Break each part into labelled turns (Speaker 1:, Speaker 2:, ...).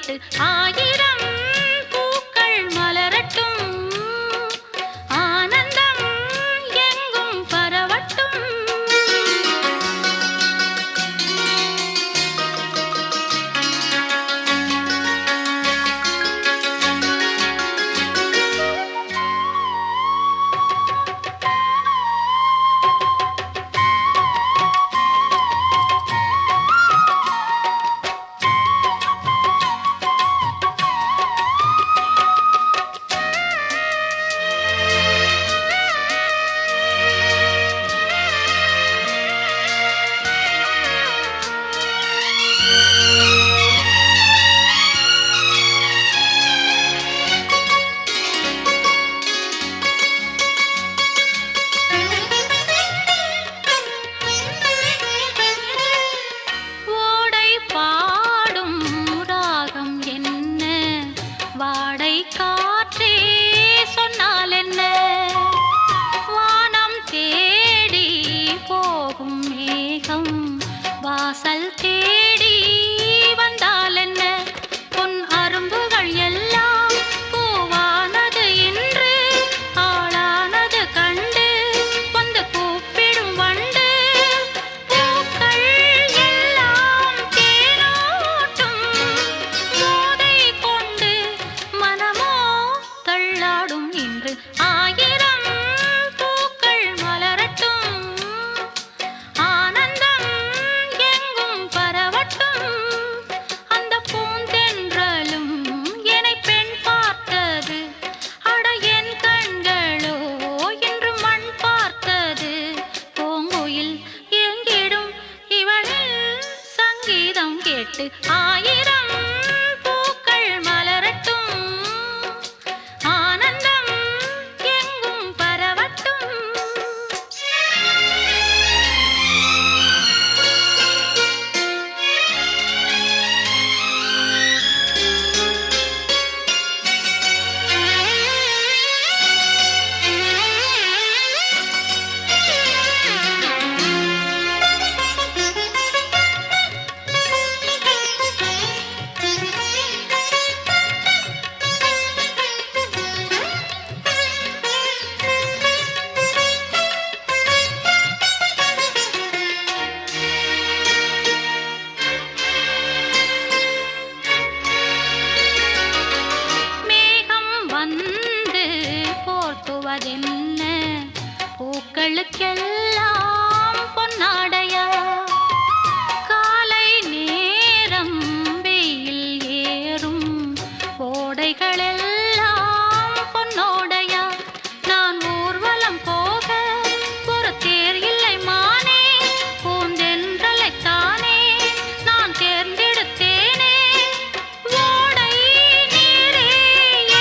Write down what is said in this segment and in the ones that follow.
Speaker 1: கேட்டு ஆயிரம் பூக்கள் மலரட்டும், ஆனந்தம் எங்கும் பரவட்டும். காற்றே சொன்னால் என்ன, வானம் தேடி போகும் மேகம் வாசல் தேடி வந்தால் என்ன, பொன் அரும்புகள் எல்லாம் பூவானது இன்று ஆளானது கண்டு வந்து கூப்பிடும் வண்டு, பூக்கள் எல்லாம் தேனோட்டும் போதை கொண்டு மனமோ தள்ளாடும் இன்று ஆயிரம் பூக்கள் மலரட்டும், ஆனந்தம் எங்கும் பரவட்டும். அந்த பூந்தென்றலும் என்னை பெண் பார்த்தது, அட என் கண்களோ இன்று மண் பார்த்தது, பூங்குயில் எங்கிடும் இவளில் சங்கீதம் கேட்டு ஆயிரம் பூக்கள் மலரட்டும், ஆனந்தம் எங்கும் பரவட்டும். மேகம் வந்து போர்த்துவதென்ன, பூக்களுக்கெல்லாம் பொன்னாடையா, காலை நேரம் வெயில் ஏறும் ஓடைகளெல்லாம் பொன்னோடையா, நான் ஊர்வலம் போக ஒரு தேர் இல்லை மானே, பூந்தென்றலைத்தானே நான் தேர்ந்தெடுத்தேனே, ஓடை நீரே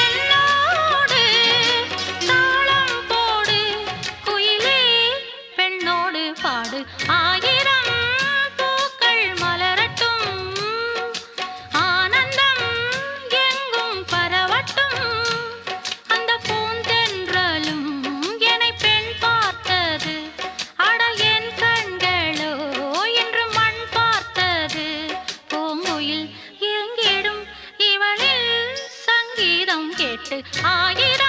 Speaker 1: என்னோடு தாளம் போடு, குயிலே பெண்ணோடு பாடு, ஆயிரம் பூக்கள் மலரட்டும், ஆனந்தம் எங்கும் பரவட்டும். அந்த பூந்தென்றலும் என்னை பெண் பார்த்தது, அட என் கண்களோ இன்று மண் பார்த்தது, பூங்குயில் எங்கிடும் இவளில் சங்கீதம் கேட்டு ஆயிரம்